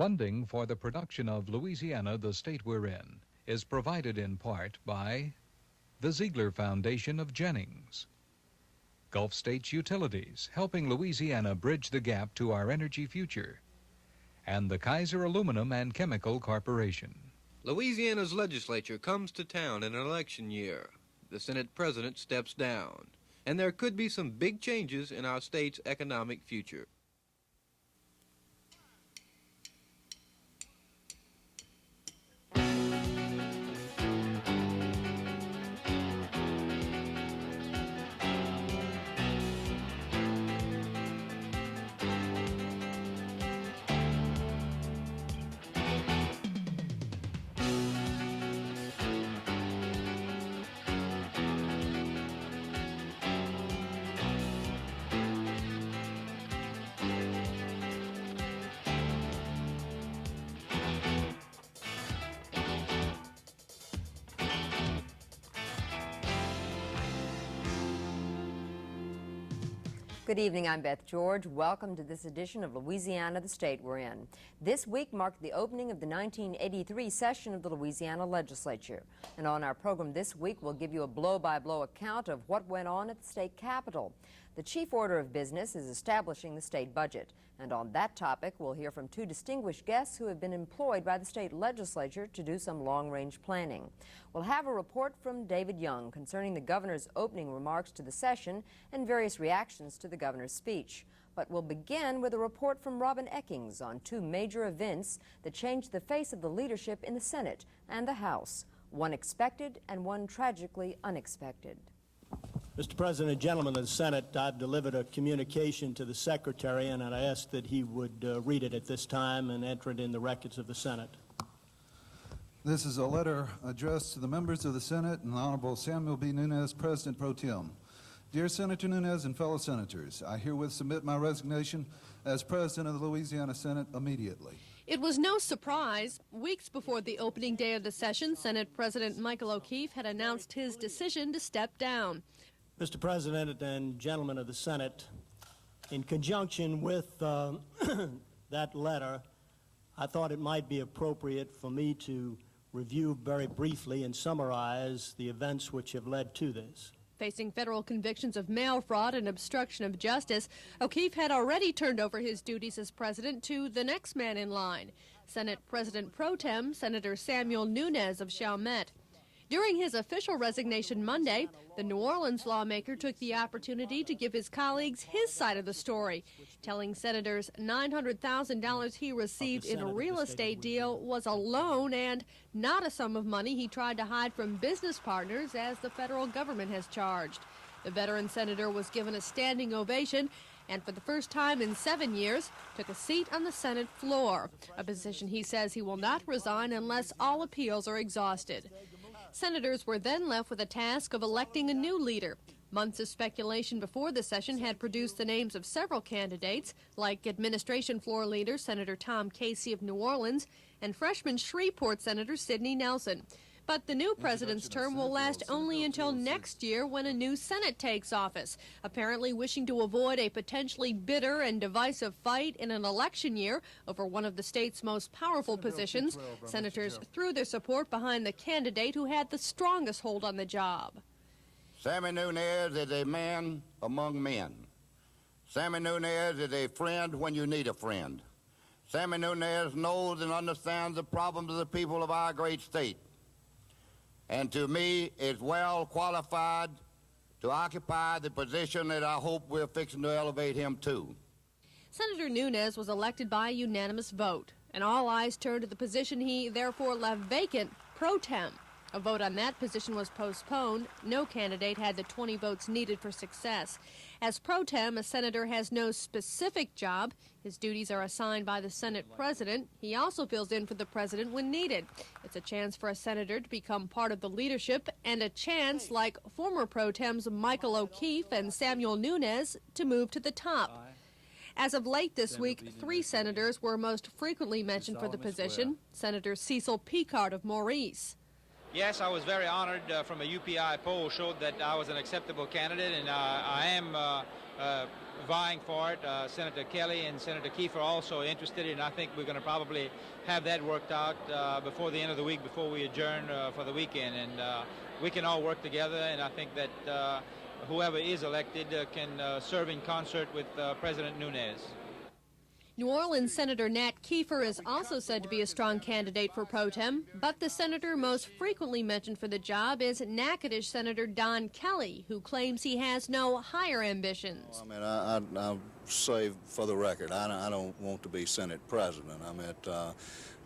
Funding for the production of Louisiana, the state we're in, is provided in part by the Ziegler Foundation of Jennings, Gulf States Utilities, helping Louisiana bridge the gap to our energy future, and the Kaiser Aluminum and Chemical Corporation. Louisiana's legislature comes to town in an election year. The Senate president steps down, and there could be some big changes in our state's economic future. Good evening, I'm Beth George. Welcome to this edition of Louisiana, the state we're in. This week marked the opening of the 1983 session of the Louisiana Legislature. And on our program this week, we'll give you a blow-by-blow account of what went on at the state capitol. The chief order of business is establishing the state budget. And on that topic, we'll hear from two distinguished guests who have been employed by the state legislature to do some long-range planning. We'll have a report from David Young concerning the governor's opening remarks to the session and various reactions to the governor's speech. But we'll begin with a report from Robin Eckings on two major events that changed the face of the leadership in the Senate and the House, one expected and one tragically unexpected. Mr. President, gentlemen of the Senate, I've delivered a communication to the Secretary, and I ask that he would read it at this time and enter it in the records of the Senate. This is a letter addressed to the members of the Senate and the Honorable Samuel B. Nunez, President Pro Tem. Dear Senator Nunez and fellow senators, I herewith submit my resignation as President of the Louisiana Senate immediately. It was no surprise. Weeks before the opening day of the session, Senate President Michael O'Keefe had announced his decision to step down. Mr. President and gentlemen of the Senate, in conjunction with that letter, I thought it might be appropriate for me to review very briefly and summarize the events which have led to this. Facing federal convictions of mail fraud and obstruction of justice, O'Keefe had already turned over his duties as president to the next man in line, Senate President Pro Tem Senator Samuel Nunez of Chalmette. During his official resignation Monday, the New Orleans lawmaker took the opportunity to give his colleagues his side of the story, telling senators $900,000 he received in a real estate deal was a loan and not a sum of money he tried to hide from business partners as the federal government has charged. The veteran senator was given a standing ovation and for the first time in 7 years took a seat on the Senate floor, a position he says he will not resign unless all appeals are exhausted. Senators were then left with the task of electing a new leader. Months of speculation before the session had produced the names of several candidates, like administration floor leader Senator Tom Casey of New Orleans and freshman Shreveport Senator Sidney Nelson. But the new president's term will last only until next year when a new Senate takes office. Apparently wishing to avoid a potentially bitter and divisive fight in an election year over one of the state's most powerful positions, senators threw their support behind the candidate who had the strongest hold on the job. Sammy Nunez is a man among men. Sammy Nunez is a friend when you need a friend. Sammy Nunez knows and understands the problems of the people of our great state, and to me is well qualified to occupy the position that I hope we're fixing to elevate him to. Senator Nunez was elected by a unanimous vote, and all eyes turned to the position he therefore left vacant, pro tem. A vote on that position was postponed. No candidate had the 20 votes needed for success. As pro tem, a senator has no specific job. His duties are assigned by the Senate president. He also fills in for the president when needed. It's a chance for a senator to become part of the leadership and a chance, like former pro tems Michael O'Keefe and Samuel Nunez, to move to the top. As of late this week, 3 senators were most frequently mentioned for the position. Senator CECIL PICARD of Maurice. Yes, I was very honored from a UPI poll showed that I was an acceptable candidate, and I am vying for it. Senator Kelly and Senator Keefe are also interested, and I think we're going to probably have that worked out before the end of the week, before we adjourn for the weekend. And we can all work together, and I think that whoever is elected can serve in concert with President Nunes. New Orleans Senator Nat Kiefer is also said to be a strong candidate for pro tem, but the senator most frequently mentioned for the job is Natchitoches Senator Don Kelly, who claims he has no higher ambitions. I mean, I'll say for the record, I don't want to be Senate president.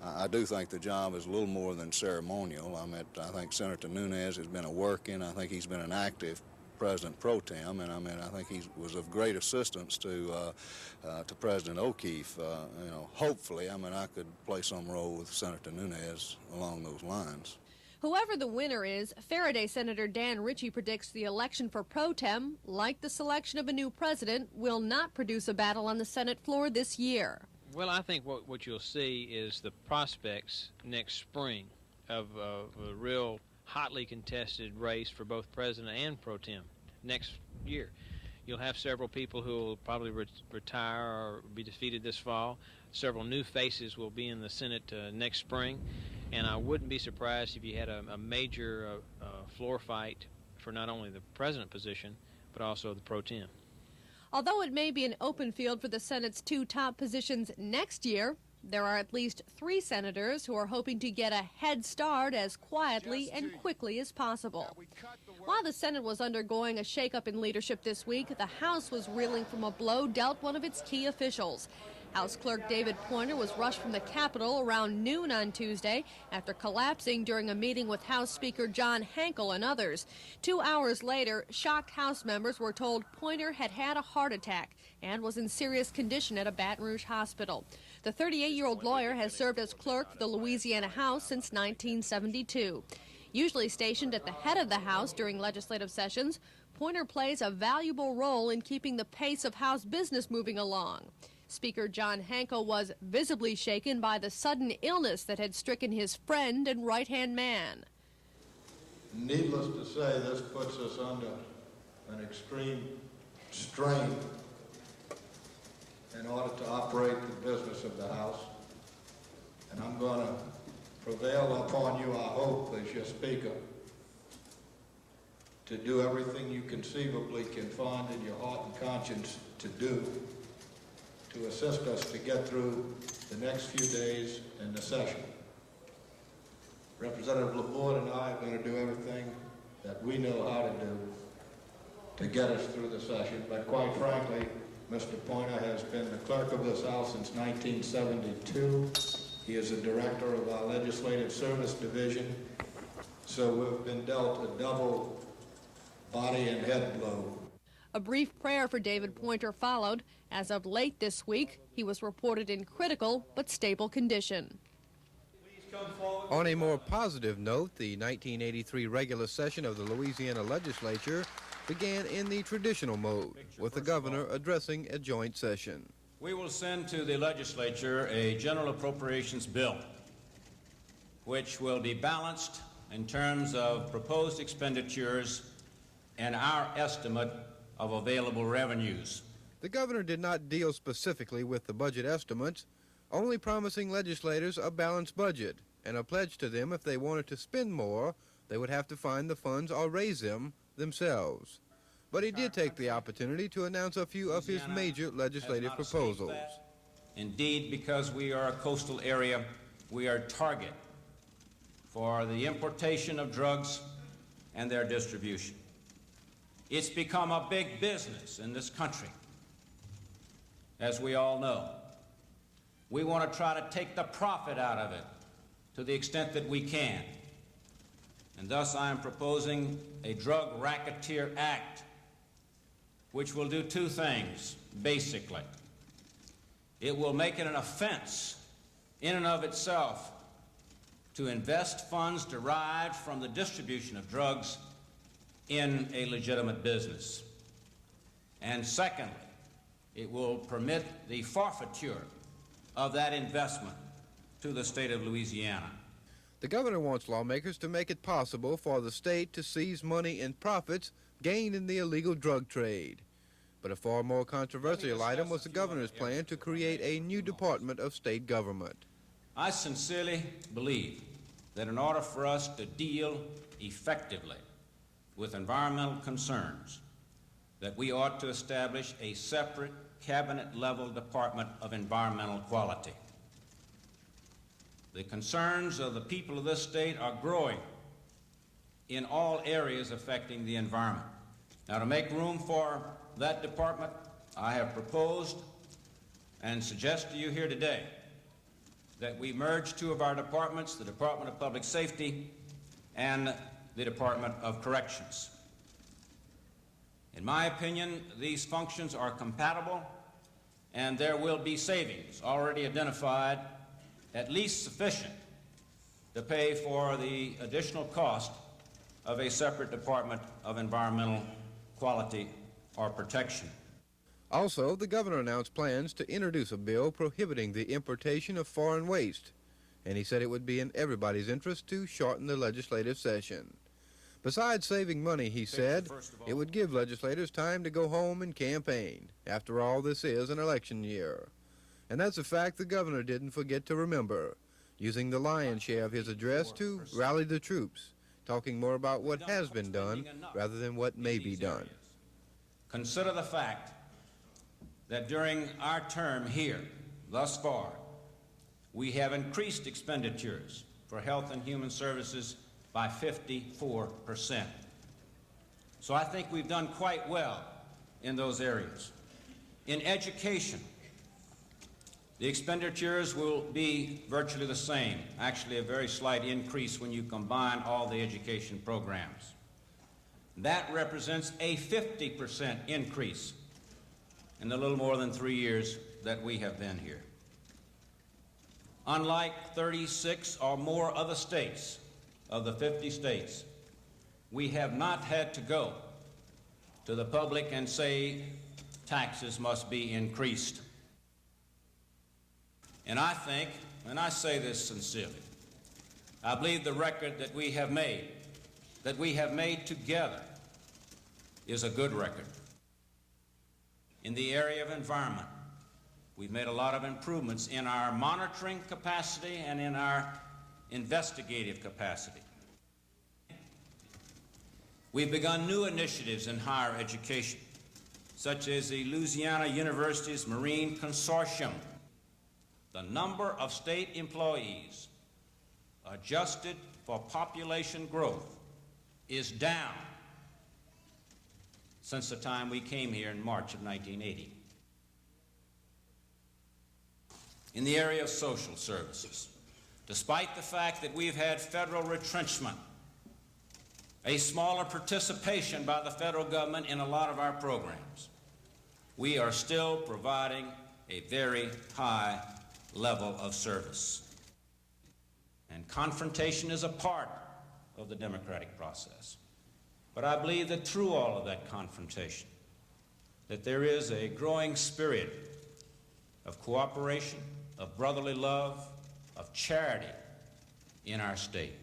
I do think the job is a little more than ceremonial. I think Senator Nunes has been a working, I think he's been an active President pro tem, and I think he was of great assistance to President O'Keefe. Hopefully, I could play some role with Senator Nunes along those lines. Whoever the winner is, Faraday Senator Dan Ritchie predicts the election for pro tem, like the selection of a new president, will not produce a battle on the Senate floor this year. Well, I think what you'll see is the prospects next spring of a real hotly contested race for both president and pro tem next year. You'll have several people who will probably retire or be defeated this fall. Several new faces will be in the Senate next spring, and I wouldn't be surprised if you had a major floor fight for not only the president position, but also the pro tem. Although it may be an open field for the Senate's two top positions next year, there are at least 3 senators who are hoping to get a head start as quietly and quickly as possible. While the Senate was undergoing a shakeup in leadership this week, the House was reeling from a blow dealt one of its key officials. House Clerk David Poynter was rushed from the Capitol around noon on Tuesday after collapsing during a meeting with House Speaker John HAINKEL and others. 2 hours later, shocked House members were told Poynter had had a heart attack and was in serious condition at a Baton Rouge hospital. The 38-year-old lawyer has served as clerk for the Louisiana House since 1972. Usually stationed at the head of the House during legislative sessions, Poynter plays a valuable role in keeping the pace of House business moving along. Speaker John HAINKEL was visibly shaken by the sudden illness that had stricken his friend and right-hand man. Needless to say, this puts us under an extreme strain in order to operate the business of the House. And I'm going to prevail upon you, I hope, as your Speaker, to do everything you conceivably can find in your heart and conscience to do to assist us to get through the next few days in the session. Representative LaBorde and I are going to do everything that we know how to do to get us through the session, but quite frankly, Mr. Poynter has been the clerk of this House since 1972. He is the director of our Legislative Service Division, so we've been dealt a double body and head blow. A brief prayer for David Poynter followed. As of late this week, he was reported in critical but stable condition. On a more positive note, the 1983 regular session of the Louisiana Legislature began in the traditional mode, with the governor addressing a joint session. We will send to the legislature a general appropriations bill, which will be balanced in terms of proposed expenditures and our estimate of available revenues. The governor did not deal specifically with the budget estimates, only promising legislators a balanced budget and a pledge to them if they wanted to spend more, they would have to find the funds or raise them themselves. But he did take the opportunity to announce a few of his major legislative proposals. Indeed, because we are a coastal area, we are target for the importation of drugs and their distribution. It's become a big business in this country, as we all know. We want to try to take the profit out of it to the extent that we can. And thus I am proposing a Drug Racketeer Act, which will do 2 things, basically. It will make it an offense in and of itself to invest funds derived from the distribution of drugs in a legitimate business. And secondly, it will permit the forfeiture of that investment to the state of Louisiana. The governor wants lawmakers to make it possible for the state to seize money and profits gained in the illegal drug trade. But a far more controversial item was the governor's plan to create a new department of state government. I sincerely believe that in order for us to deal effectively with environmental concerns, that we ought to establish a separate cabinet-level Department of Environmental Quality. The concerns of the people of this state are growing in all areas affecting the environment. Now, to make room for that department, I have proposed and suggest to you here today that we merge two of our departments, the Department of Public Safety and the Department of Corrections. In my opinion, these functions are compatible, and there will be savings already identified, at least sufficient to pay for the additional cost of a separate Department of Environmental Quality or Protection. Also, the governor announced plans to introduce a bill prohibiting the importation of foreign waste, and he said it would be in everybody's interest to shorten the legislative session. Besides saving money, he said, it would give legislators time to go home and campaign. After all, this is an election year. And that's a fact the governor didn't forget to remember, using the lion's share of his address to rally the troops, talking more about what has been done rather than what may be done. Consider the fact that during our term here, thus far, we have increased expenditures for health and human services by 54%. So I think we've done quite well in those areas. In education, the expenditures will be virtually the same, actually a very slight increase when you combine all the education programs. That represents a 50% increase in the little more than 3 years that we have been here. Unlike 36 or more other states of the 50 states, we have not had to go to the public and say taxes must be increased. And I think, and I say this sincerely, I believe the record that we have made together, is a good record. In the area of environment, we've made a lot of improvements in our monitoring capacity and in our investigative capacity. We've begun new initiatives in higher education, such as the Louisiana University's Marine Consortium. The number of state employees adjusted for population growth is down since the time we came here in March of 1980. In the area of social services, despite the fact that we've had federal retrenchment, a smaller participation by the federal government in a lot of our programs, we are still providing a very high level of service. And confrontation is a part of the democratic process. But I believe that through all of that confrontation, that there is a growing spirit of cooperation, of brotherly love, of charity in our state.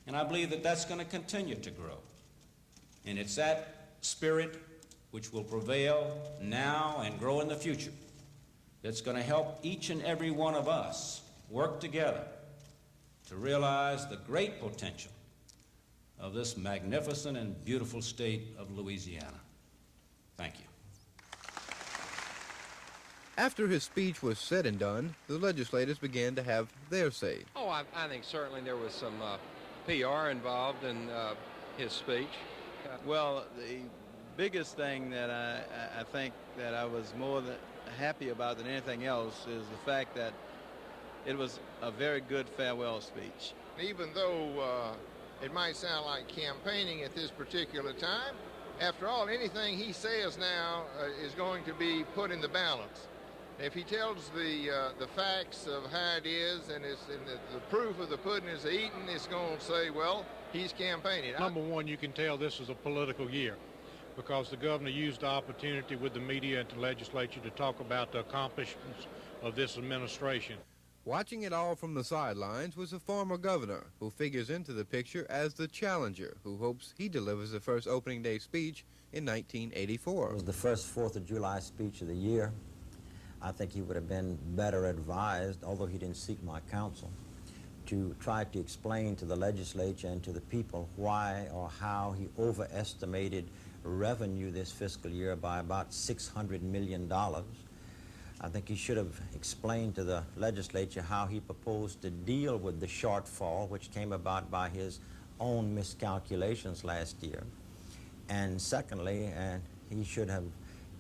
And I believe that that's going to continue to grow. And it's that spirit which will prevail now and grow in the future that's going to help each and every one of us work together to realize the great potential of this magnificent and beautiful state of Louisiana. Thank you. After his speech was said and done, the legislators began to have their say. Oh, I think certainly there was some PR involved in his speech. Well, the biggest thing that I think that I was more than happy about than anything else is the fact that it was a very good farewell speech. Even though it might sound like campaigning at this particular time, after all, anything he says now is going to be put in the balance. If he tells the facts of how it is and the proof of the pudding is eaten, it's going to say, well, he's campaigning. Number one, you can tell this is a political year because the governor used the opportunity with the media and the legislature to talk about the accomplishments of this administration. Watching it all from the sidelines was a former governor who figures into the picture as the challenger who hopes he delivers the first opening day speech in 1984. It was the first 4th of July speech of the year. I think he would have been better advised, although he didn't seek my counsel, to try to explain to the legislature and to the people why or how he overestimated revenue this fiscal year by about $600 million. I think he should have explained to the legislature how he proposed to deal with the shortfall, which came about by his own miscalculations last year. And secondly, he should have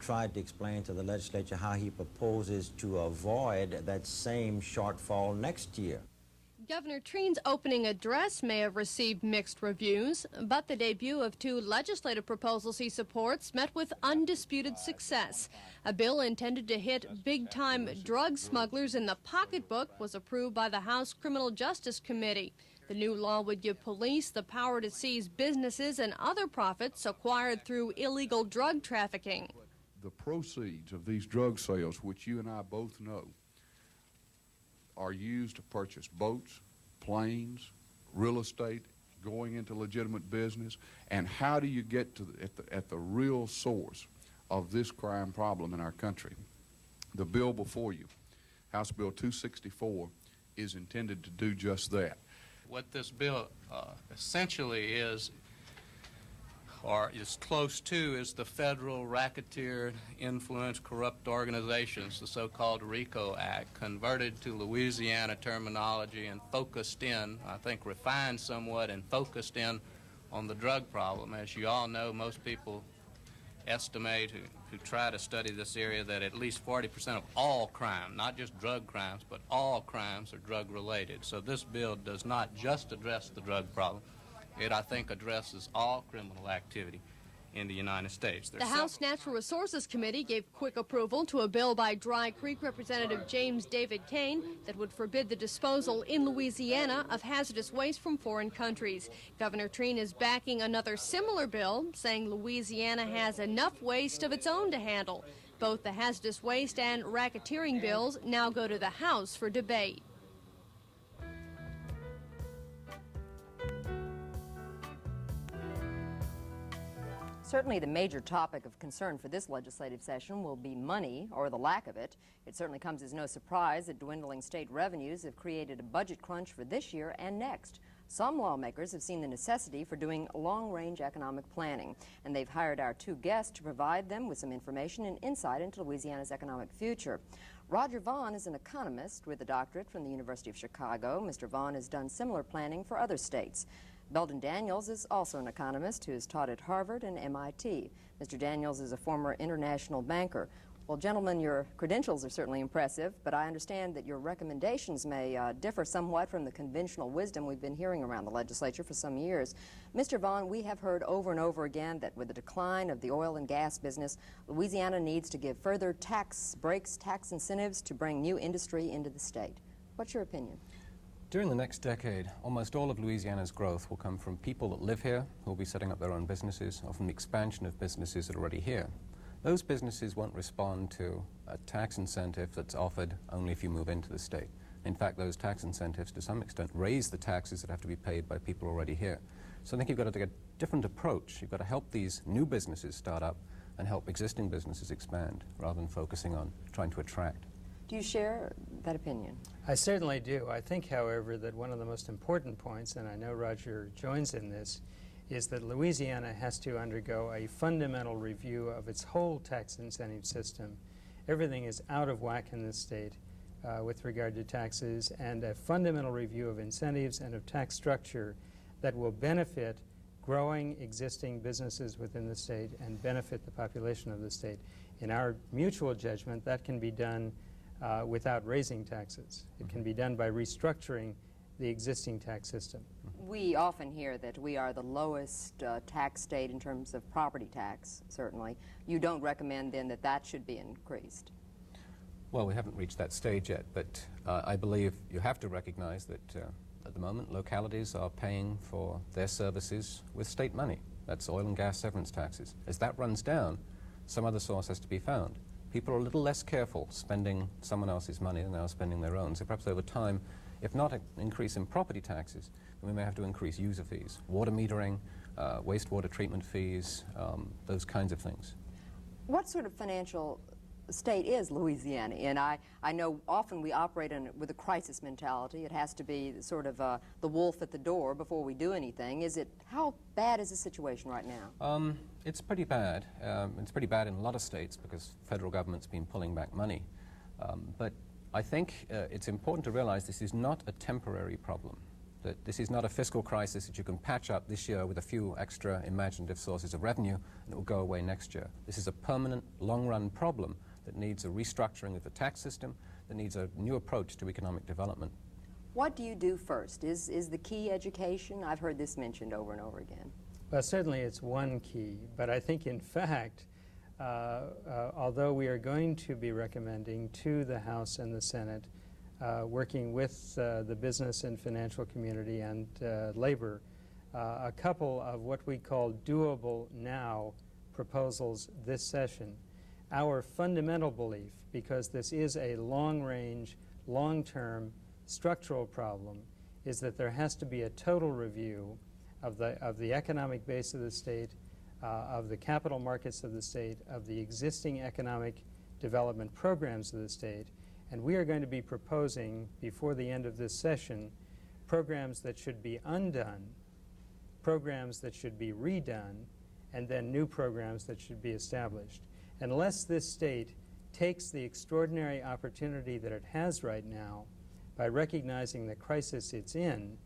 tried to explain to the legislature how he proposes to avoid that same shortfall next year. Governor Treen's opening address may have received mixed reviews, but the debut of 2 legislative proposals he supports met with undisputed success. A bill intended to hit big-time drug smugglers in the pocketbook was approved by the House Criminal Justice Committee. The new law would give police the power to seize businesses and other profits acquired through illegal drug trafficking. The proceeds of these drug sales, which you and I both know, are used to purchase boats, planes, real estate, going into legitimate business. And how do you get to at the real source of this crime problem in our country? The bill before you, House Bill 264, is intended to do just that. What this bill essentially is, or is close to, is the federal racketeer influence corrupt organizations, the so-called RICO Act, converted to Louisiana terminology and focused in, I think refined somewhat and focused in on the drug problem. As you all know, most people estimate who try to study this area that at least 40% of all crime, not just drug crimes, but all crimes are drug related. So this bill does not just address the drug problem. It, I think, addresses all criminal activity in the United States. The House Natural Resources Committee gave quick approval to a bill by Dry Creek Representative James David Kane that would forbid the disposal in Louisiana of hazardous waste from foreign countries. Governor Treen is backing another similar bill, saying Louisiana has enough waste of its own to handle. Both the hazardous waste and racketeering bills now go to the House for debate. Certainly the major topic of concern for this legislative session will be money, or the lack of it. It certainly comes as no surprise that dwindling state revenues have created a budget crunch for this year and next. Some lawmakers have seen the necessity for doing long-range economic planning, and they've hired our 2 guests to provide them with some information and insight into Louisiana's economic future. Roger Vaughn is an economist with a doctorate from the University of Chicago. Mr. Vaughn has done similar planning for other states. Belden Daniels is also an economist who has taught at Harvard and MIT. Mr. Daniels is a former international banker. Well, gentlemen, your credentials are certainly impressive, but I understand that your recommendations may differ somewhat from the conventional wisdom we've been hearing around the legislature for some years. Mr. Vaughn, we have heard over and over again that with the decline of the oil and gas business, Louisiana needs to give further tax breaks, tax incentives to bring new industry into the state. What's your opinion? During the next decade, almost all of Louisiana's growth will come from people that live here, who will be setting up their own businesses, or from the expansion of businesses that are already here. Those businesses won't respond to a tax incentive that's offered only if you move into the state. In fact, those tax incentives, to some extent, raise the taxes that have to be paid by people already here. So I think you've got to take a different approach. You've got to help these new businesses start up and help existing businesses expand, rather than focusing on trying to attract. Do you share that opinion? I certainly do. I think, however, that one of the most important points, and I know Roger joins in this, is that Louisiana has to undergo a fundamental review of its whole tax incentive system. Everything is out of whack in this state with regard to taxes, and a fundamental review of incentives and of tax structure that will benefit growing existing businesses within the state and benefit the population of the state. In our mutual judgment, that can be done without raising taxes. It can be done by restructuring the existing tax system. We often hear that we are the lowest tax state in terms of property tax, certainly. You don't recommend then that that should be increased? Well, we haven't reached that stage yet, but I believe you have to recognize that at the moment localities are paying for their services with state money. That's oil and gas severance taxes. As that runs down, some other source has to be found. People are a little less careful spending someone else's money than they are spending their own. So perhaps over time, if not an increase in property taxes, then we may have to increase user fees, water metering, wastewater treatment fees, those kinds of things. What sort of financial state is Louisiana in? I know often we operate with a crisis mentality. It has to be sort of the wolf at the door before we do anything. How bad is the situation right now? It's pretty bad. It's pretty bad in a lot of states because federal government's been pulling back money. But I think it's important to realize this is not a temporary problem. That this is not a fiscal crisis that you can patch up this year with a few extra imaginative sources of revenue and it will go away next year. This is a permanent, long-run problem that needs a restructuring of the tax system, that needs a new approach to economic development. What do you do first? Is the key education? I've heard this mentioned over and over again. Well, certainly it's one key, but I think in fact, although we are going to be recommending to the House and the Senate working with the business and financial community and labor, a couple of what we call doable now proposals this session. Our fundamental belief, because this is a long-range, long-term structural problem, is that there has to be a total review of the economic base of the state, of the capital markets of the state, of the existing economic development programs of the state, and we are going to be proposing, before the end of this session, programs that should be undone, programs that should be redone, and then new programs that should be established. Unless this state takes the extraordinary opportunity that it has right now by recognizing the crisis it's in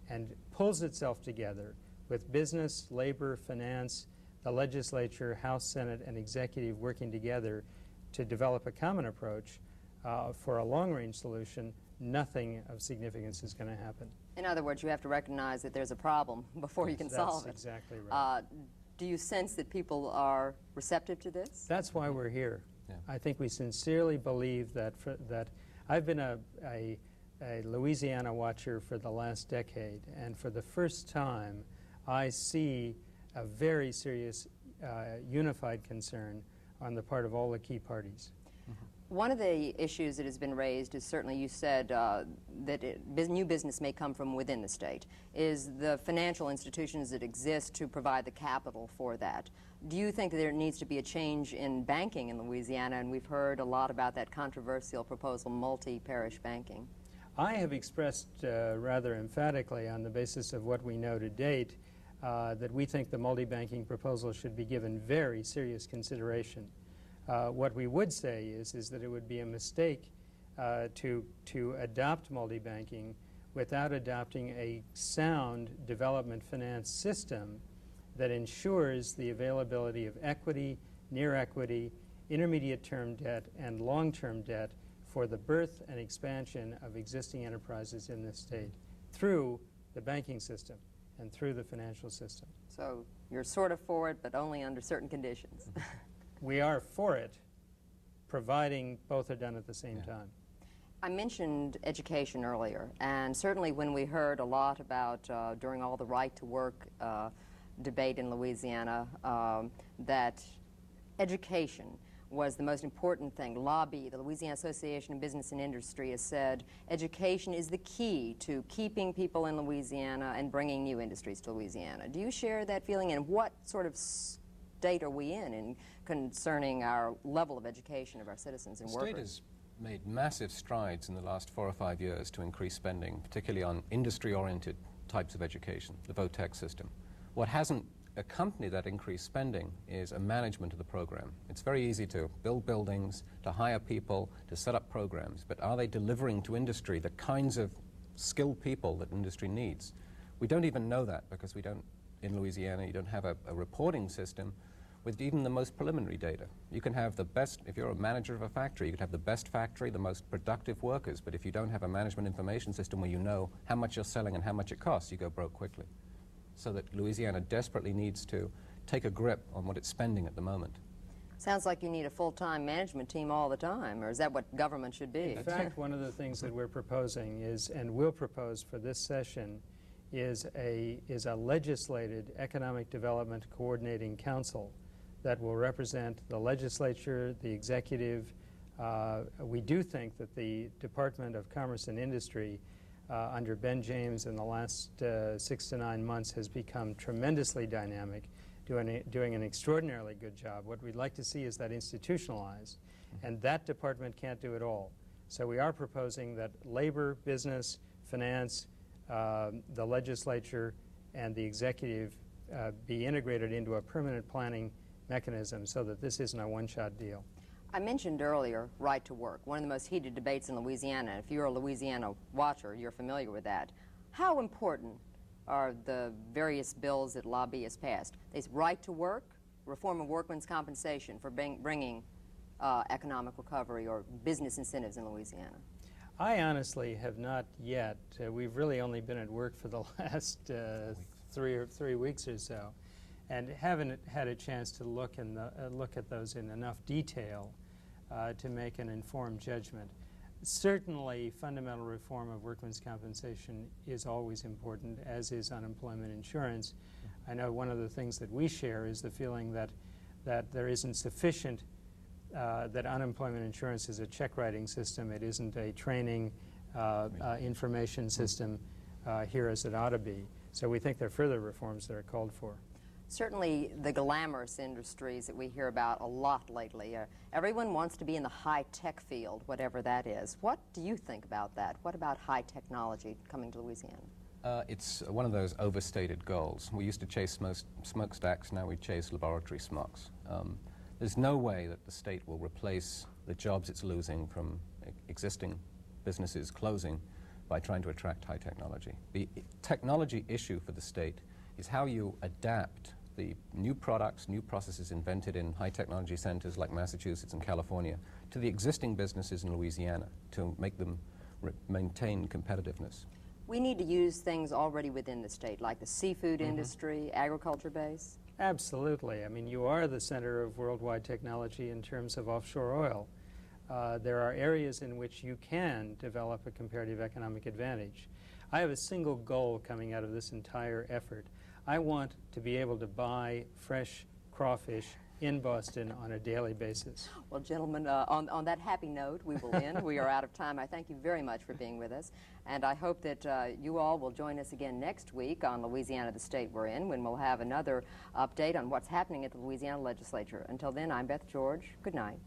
and pulls itself together with business, labor, finance, the legislature, House, Senate, and executive working together to develop a common approach for a long-range solution, nothing of significance is going to happen. In other words, you have to recognize that there's a problem before you can solve it. That's exactly right. Do you sense that people are receptive to this? That's why we're here. Yeah. I think we sincerely believe that I've been a Louisiana watcher for the last decade, and for the first time I see a very serious unified concern on the part of all the key parties. One of the issues that has been raised is certainly, you said that new business may come from within the state, is the financial institutions that exist to provide the capital for that. Do you think that there needs to be a change in banking in Louisiana? And we've heard a lot about that controversial proposal, multi-parish banking. I have expressed rather emphatically on the basis of what we know to date that we think the multi-banking proposal should be given very serious consideration. What we would say is that it would be a mistake to adopt multi-banking without adopting a sound development finance system that ensures the availability of equity, near equity, intermediate term debt, and long-term debt for the birth and expansion of existing enterprises in this state through the banking system and through the financial system. So you're sort of for it, but only under certain conditions. We are for it, providing both are done at the same time. I mentioned education earlier, and certainly when we heard a lot about, during all the right-to-work debate in Louisiana, that education was the most important thing. Lobby, the Louisiana Association of Business and Industry, has said education is the key to keeping people in Louisiana and bringing new industries to Louisiana. Do you share that feeling, and what sort of state are we in concerning our level of education of our citizens and workers? The state has made massive strides in the last 4 or 5 years to increase spending, particularly on industry-oriented types of education, the VOTEC system. What hasn't accompanied that increased spending is a management of the program. It's very easy to build buildings, to hire people, to set up programs, but are they delivering to industry the kinds of skilled people that industry needs? We don't even know that because we don't, in Louisiana, you don't have a reporting system with even the most preliminary data. You can have the best, if you're a manager of a factory, you can have the best factory, the most productive workers, but if you don't have a management information system where you know how much you're selling and how much it costs, you go broke quickly. So that Louisiana desperately needs to take a grip on what it's spending at the moment. Sounds like you need a full-time management team all the time, or is that what government should be? In fact, one of the things that we're proposing is, and will propose for this session, is a legislated economic development coordinating council that will represent the legislature, the executive. We do think that the Department of Commerce and Industry under Ben James in the last 6 to 9 months has become tremendously dynamic, doing an extraordinarily good job. What we'd like to see is that institutionalized, and that department can't do it all. So we are proposing that labor, business, finance, the legislature, and the executive be integrated into a permanent planning mechanism so that this isn't a one-shot deal. I mentioned earlier right to work, one of the most heated debates in Louisiana. If you're a Louisiana watcher, you're familiar with that. How important are the various bills that lobbyists passed? There's right to work, reform of workmen's compensation for bringing economic recovery or business incentives in Louisiana. I honestly have not yet. We've really only been at work for the last 3 weeks or so, and haven't had a chance to look at those in enough detail to make an informed judgment. Certainly, fundamental reform of workmen's compensation is always important, as is unemployment insurance. I know one of the things that we share is the feeling that there isn't sufficient, that unemployment insurance is a check-writing system. It isn't a training information system here as it ought to be. So we think there are further reforms that are called for. Certainly the glamorous industries that we hear about a lot lately. Everyone wants to be in the high-tech field, whatever that is. What do you think about that? What about high technology coming to Louisiana? It's one of those overstated goals. We used to chase smokestacks, now we chase laboratory smocks. There's no way that the state will replace the jobs it's losing from existing businesses closing by trying to attract high technology. The technology issue for the state is how you adapt the new products, new processes invented in high technology centers like Massachusetts and California to the existing businesses in Louisiana to make them maintain competitiveness. We need to use things already within the state, like the seafood industry, agriculture base. Absolutely. I mean, you are the center of worldwide technology in terms of offshore oil. There are areas in which you can develop a comparative economic advantage. I have a single goal coming out of this entire effort. I want to be able to buy fresh crawfish in Boston on a daily basis. Well, gentlemen, on that happy note, we will end. We are out of time. I thank you very much for being with us, and I hope that you all will join us again next week on Louisiana, the state we're in, when we'll have another update on what's happening at the Louisiana Legislature. Until then, I'm Beth George. Good night.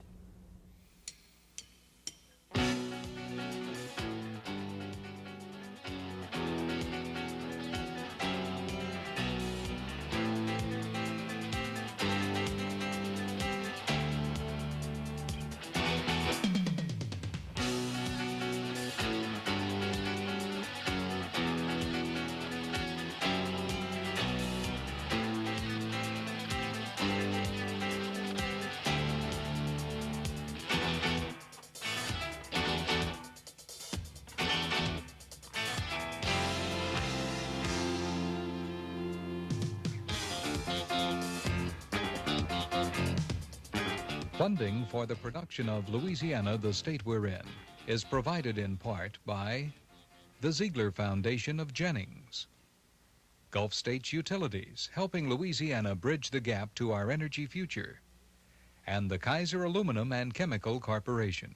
Funding for the production of Louisiana, the state we're in, is provided in part by the Ziegler Foundation of Jennings, Gulf States Utilities, helping Louisiana bridge the gap to our energy future, and the Kaiser Aluminum and Chemical Corporation.